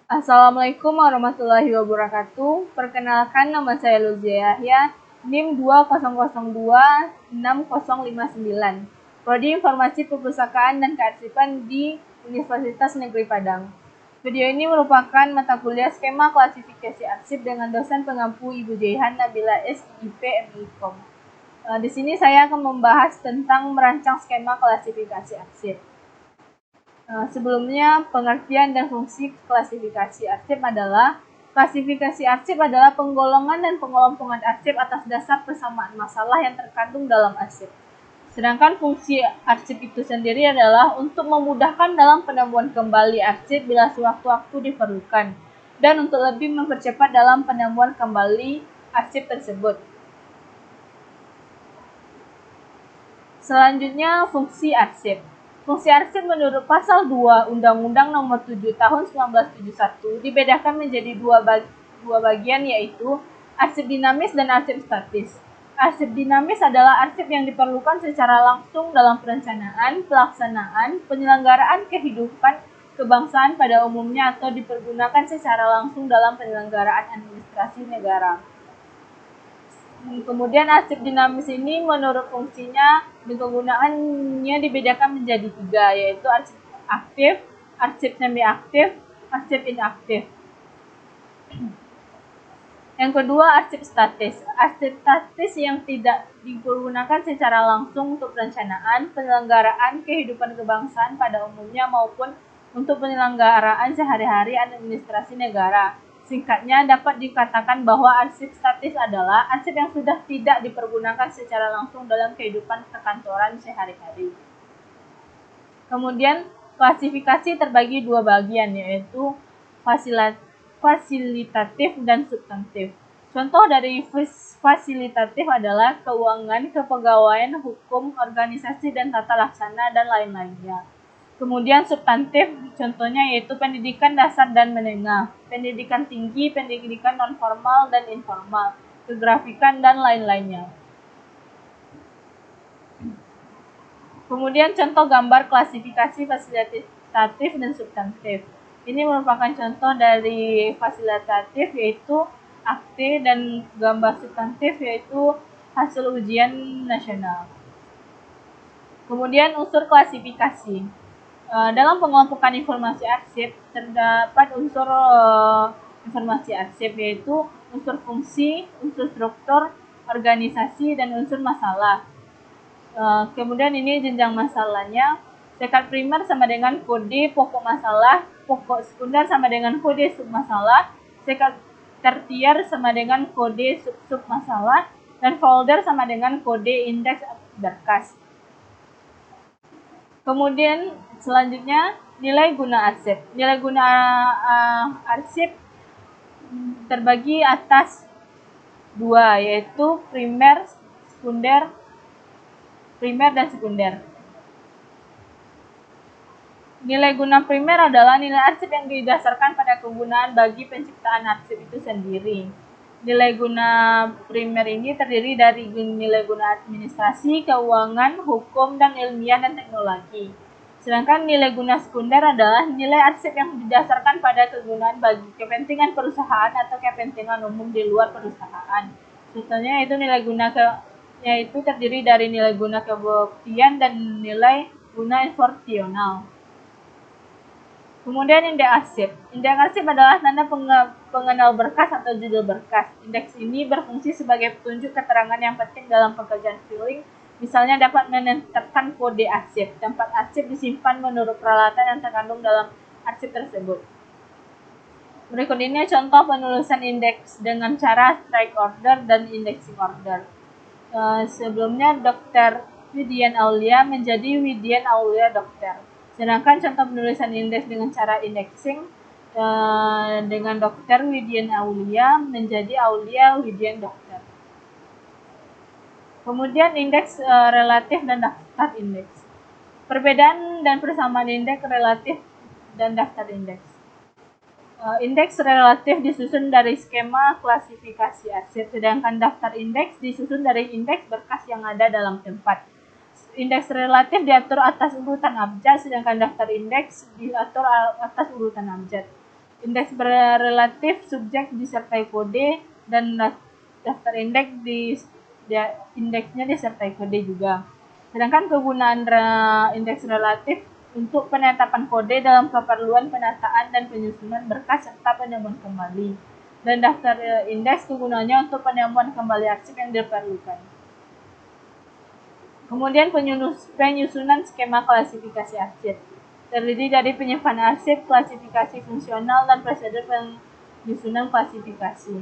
Assalamualaikum warahmatullahi wabarakatuh. Perkenalkan, nama saya Luzia Yahya, NIM 200260059, Prodi Informasi Perpustakaan dan Kearsipan di Universitas Negeri Padang. Video ini merupakan mata kuliah skema klasifikasi arsip dengan dosen pengampu Ibu Jaihan Nabila SIP MIKOM. Di sini saya akan membahas tentang merancang skema klasifikasi arsip. Sebelumnya, pengertian dan fungsi klasifikasi arsip adalah klasifikasi arsip adalah penggolongan dan pengelompokan arsip atas dasar persamaan masalah yang terkandung dalam arsip. Sedangkan fungsi arsip itu sendiri adalah untuk memudahkan dalam penemuan kembali arsip bila sewaktu-waktu diperlukan, dan untuk lebih mempercepat dalam penemuan kembali arsip tersebut. Selanjutnya, fungsi arsip. Fungsi arsip menurut Pasal 2 Undang-Undang Nomor 7 Tahun 1971 dibedakan menjadi dua bagian, yaitu arsip dinamis dan arsip statis. Arsip dinamis adalah arsip yang diperlukan secara langsung dalam perencanaan, pelaksanaan, penyelenggaraan kehidupan kebangsaan pada umumnya atau dipergunakan secara langsung dalam penyelenggaraan administrasi negara. Kemudian arsip dinamis ini menurut fungsinya dan penggunaannya dibedakan menjadi tiga, yaitu arsip aktif, arsip semi-aktif, arsip inaktif. Yang kedua, arsip statis. Arsip statis yang tidak digunakan secara langsung untuk perencanaan, penyelenggaraan kehidupan kebangsaan pada umumnya maupun untuk penyelenggaraan sehari-hari administrasi negara. Singkatnya, dapat dikatakan bahwa arsip statis adalah arsip yang sudah tidak dipergunakan secara langsung dalam kehidupan perkantoran sehari-hari. Kemudian, klasifikasi terbagi dua bagian, yaitu fasilitatif dan substantif. Contoh dari fasilitatif adalah keuangan, kepegawaian, hukum, organisasi dan tata laksana, dan lain-lainnya. Kemudian substantif, contohnya yaitu pendidikan dasar dan menengah, pendidikan tinggi, pendidikan non-formal dan informal, kegrafikan, dan lain-lainnya. Kemudian contoh gambar klasifikasi fasilitatif dan substantif. Ini merupakan contoh dari fasilitatif, yaitu akte, dan gambar substantif yaitu hasil ujian nasional. Kemudian unsur klasifikasi. Dalam pengelompokan informasi arsip terdapat unsur informasi arsip, yaitu unsur fungsi, unsur struktur, organisasi, dan unsur masalah. Kemudian ini jenjang masalahnya. Tingkat primer sama dengan kode pokok masalah, pokok sekunder sama dengan kode submasalah, tingkat tertier sama dengan kode sub masalah, dan folder sama dengan kode indeks berkas. Kemudian selanjutnya nilai guna arsip. Nilai guna arsip terbagi atas dua, yaitu primer dan sekunder. Nilai guna primer adalah nilai arsip yang didasarkan pada kegunaan bagi penciptaan arsip itu sendiri. Nilai guna primer ini terdiri dari nilai guna administrasi, keuangan, hukum, dan ilmiah dan teknologi. Sedangkan nilai guna sekunder adalah nilai arsip yang didasarkan pada kegunaan bagi kepentingan perusahaan atau kepentingan umum di luar perusahaan. Contohnya itu nilai guna yaitu terdiri dari nilai guna kebuktian dan nilai guna informasional. Kemudian indeks arsip. Indeks arsip adalah tanda pengenal berkas atau judul berkas. Indeks ini berfungsi sebagai petunjuk keterangan yang penting dalam pekerjaan filing. Misalnya dapat menetapkan kode arsip. Tempat arsip disimpan menurut peralatan yang terkandung dalam arsip tersebut. Berikut ini contoh penulisan indeks dengan cara strike order dan indexing order. Sebelumnya Dr. Widian Aulia menjadi Widian Aulia Dokter. Sedangkan contoh penulisan indeks dengan cara indexing dengan Dr. Widian Aulia menjadi Aulia Widian Dokter. Kemudian indeks relatif dan daftar indeks. Perbedaan dan persamaan indeks relatif dan daftar indeks. Indeks relatif disusun dari skema klasifikasi arsip, sedangkan daftar indeks disusun dari indeks berkas yang ada dalam tempat. Indeks relatif diatur atas urutan abjad, sedangkan daftar indeks diatur atas urutan abjad. Indeks berrelatif subjek disertai kode, dan daftar indeksnya disertai kode juga. Sedangkan kegunaan indeks relatif untuk penetapan kode dalam keperluan penataan dan penyusunan berkas serta penemuan kembali. Dan daftar indeks kegunaannya untuk penemuan kembali arsip yang diperlukan. Kemudian penyusunan skema klasifikasi arsip. Terdiri dari penyimpanan arsip, klasifikasi fungsional, dan prosedur penyusunan klasifikasi.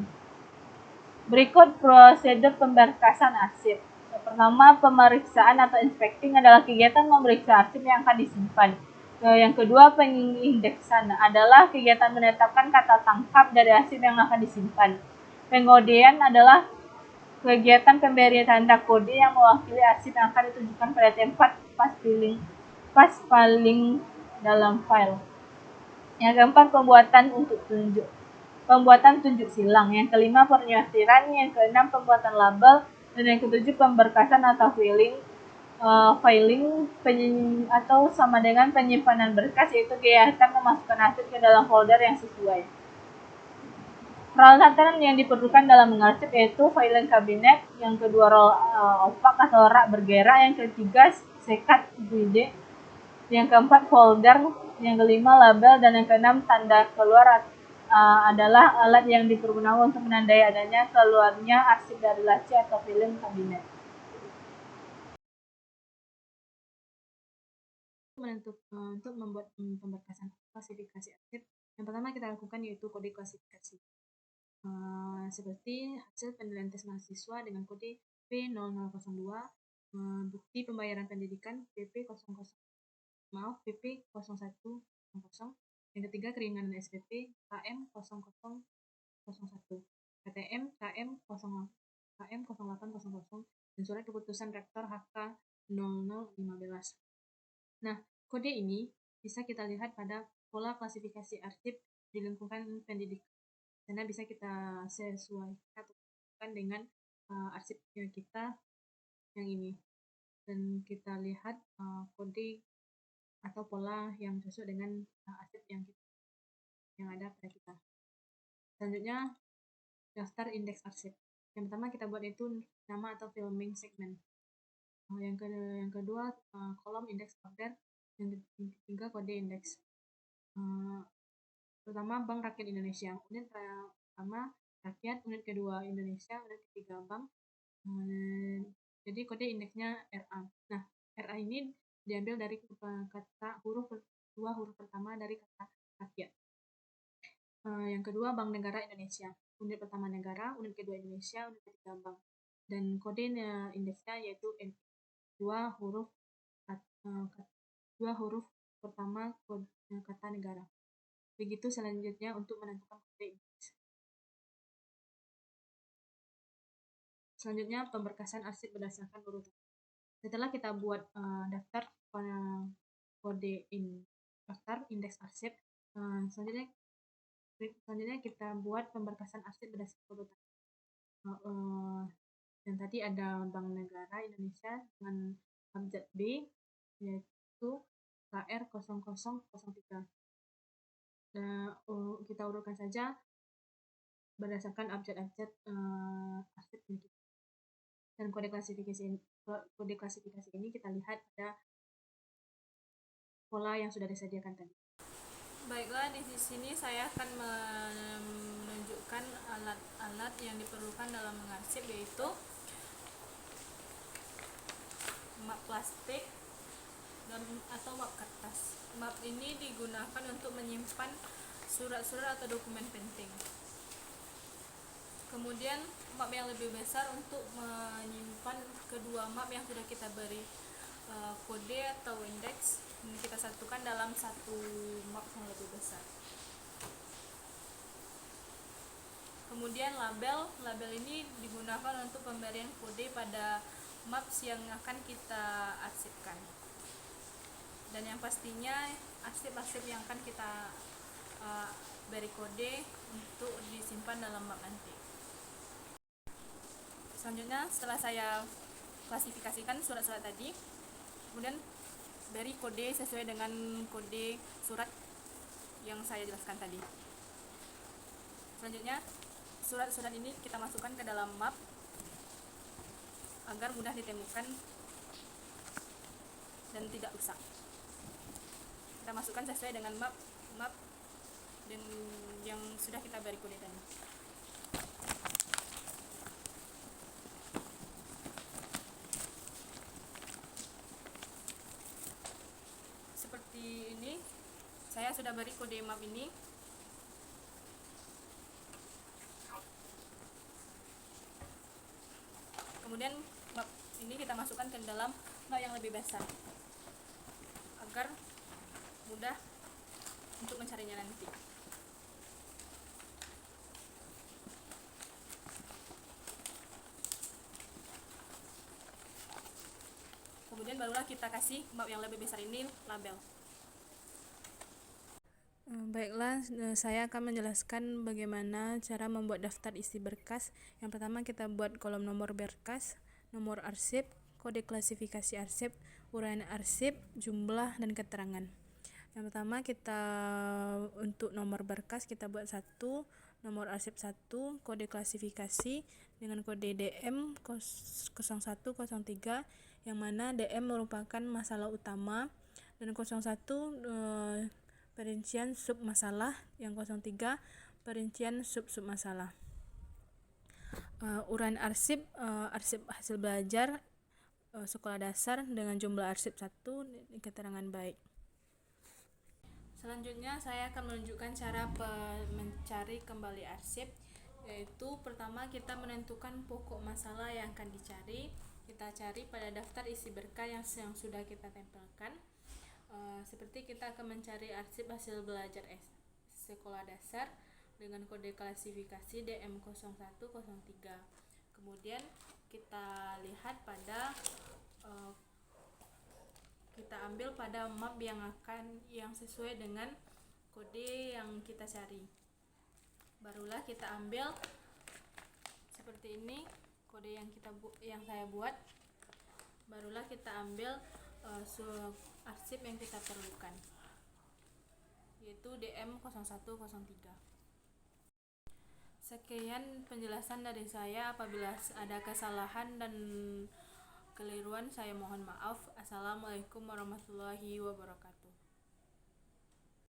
Berikut prosedur pemberkasan arsip. Yang pertama, pemeriksaan atau inspecting adalah kegiatan memeriksa arsip yang akan disimpan. Yang kedua, pengindeksan adalah kegiatan menetapkan kata tangkap dari arsip yang akan disimpan. Pengodean adalah kegiatan pemberian tanda kode yang mewakili arsip yang akan ditunjukkan pada tempat pas paling dalam file. Yang keempat, pembuatan tunjuk silang. Yang kelima, penyortiran. Yang keenam, pembuatan label. Dan yang ketujuh, pemberkasan atau filing atau sama dengan penyimpanan berkas, yaitu kegiatan memasukkan arsip ke dalam folder yang sesuai. Peralatan yang diperlukan dalam mengarsip yaitu filing kabinet, yang kedua roll opak atau rak bergerak, yang ketiga sekat guide, yang keempat folder, yang kelima label, dan yang keenam tanda keluar adalah alat yang dipergunakan untuk menandai adanya keluarnya arsip dari laci atau filing kabinet. Untuk membuat pemberkasan klasifikasi arsip, yang pertama kita lakukan yaitu kode klasifikasi. Seperti hasil penilaian tes mahasiswa dengan kode P0002, bukti pembayaran pendidikan PP01, yang ketiga keringanan SPP KM0001, KTM KM0800, dan surat keputusan rektor HK0015. Nah, kode ini bisa kita lihat pada pola klasifikasi arsip di lingkungan pendidikan. Karena bisa kita sesuaikan dengan arsip kita yang ini, dan kita lihat kode atau pola yang sesuai dengan arsip yang ada pada kita. Selanjutnya, daftar indeks arsip. Yang pertama kita buat itu nama atau filming segment. Yang kedua, kolom indeks order. Yang ketiga, kode indeks. Pertama, Bank Rakyat Indonesia. Unit pertama rakyat, unit kedua Indonesia, unit ketiga bank. Jadi kode indeksnya RA. Nah, RA ini diambil dari kata dua huruf pertama dari kata rakyat. Yang kedua, Bank Negara Indonesia. Unit pertama negara, unit kedua Indonesia, unit ketiga bank. Dan kode indeksnya yaitu N. Dua huruf pertama kata negara. Begitu selanjutnya untuk menentukan kode indeks. Selanjutnya, pemberkasan arsip berdasarkan urutan. Setelah kita buat daftar daftar indeks arsip, selanjutnya kita buat pemberkasan arsip berdasarkan urutan. Dan tadi ada Bank Negara Indonesia dengan abjad B, yaitu KR0003. Kita urutkan saja berdasarkan abjad-abjad arsip ini. Dan kode klasifikasi ini kita lihat pada pola yang sudah disediakan tadi. Baiklah, di sini saya akan menunjukkan alat-alat yang diperlukan dalam mengarsip, yaitu map plastik atau map kertas. Map ini digunakan untuk menyimpan surat-surat atau dokumen penting. Kemudian map yang lebih besar untuk menyimpan kedua map yang sudah kita beri kode atau indeks, ini kita satukan dalam satu map yang lebih besar. Kemudian label ini digunakan untuk pemberian kode pada maps yang akan kita arsipkan. Dan yang pastinya arsip-arsip yang akan kita beri kode untuk disimpan dalam map nanti. Selanjutnya, setelah saya klasifikasikan surat-surat tadi, kemudian beri kode sesuai dengan kode surat yang saya jelaskan tadi. Selanjutnya surat-surat ini kita masukkan ke dalam map agar mudah ditemukan dan tidak rusak. Kita masukkan sesuai dengan map dan yang sudah kita beri kode tadi. Seperti ini, saya sudah beri kode map ini. Kemudian map ini kita masukkan ke dalam map yang lebih besar agar mudah untuk mencarinya nanti. Kemudian barulah kita kasih map yang lebih besar ini label. Baiklah, saya akan menjelaskan bagaimana cara membuat daftar isi berkas. Yang pertama kita buat kolom nomor berkas, nomor arsip, kode klasifikasi arsip, uraian arsip, jumlah, dan keterangan. Yang pertama kita untuk nomor berkas kita buat 1, nomor arsip 1, kode klasifikasi dengan kode DM 0103 yang mana DM merupakan masalah utama dan 01 perincian sub masalah, yang 03 perincian sub masalah. Uraian arsip, arsip hasil belajar sekolah dasar dengan jumlah arsip 1, keterangan baik. Selanjutnya saya akan menunjukkan cara mencari kembali arsip, yaitu pertama kita menentukan pokok masalah yang akan dicari. Kita cari pada daftar isi berkas yang sudah kita tempelkan. Seperti kita akan mencari arsip hasil belajar sekolah dasar dengan kode klasifikasi DM0103. Kemudian kita lihat pada kita ambil pada map yang sesuai dengan kode yang kita cari. Barulah kita ambil seperti ini kode yang saya buat. Barulah kita ambil arsip yang kita perlukan, yaitu DM0103. Sekian penjelasan dari saya. Apabila ada kesalahan dan keliruan saya mohon maaf. Assalamualaikum warahmatullahi wabarakatuh.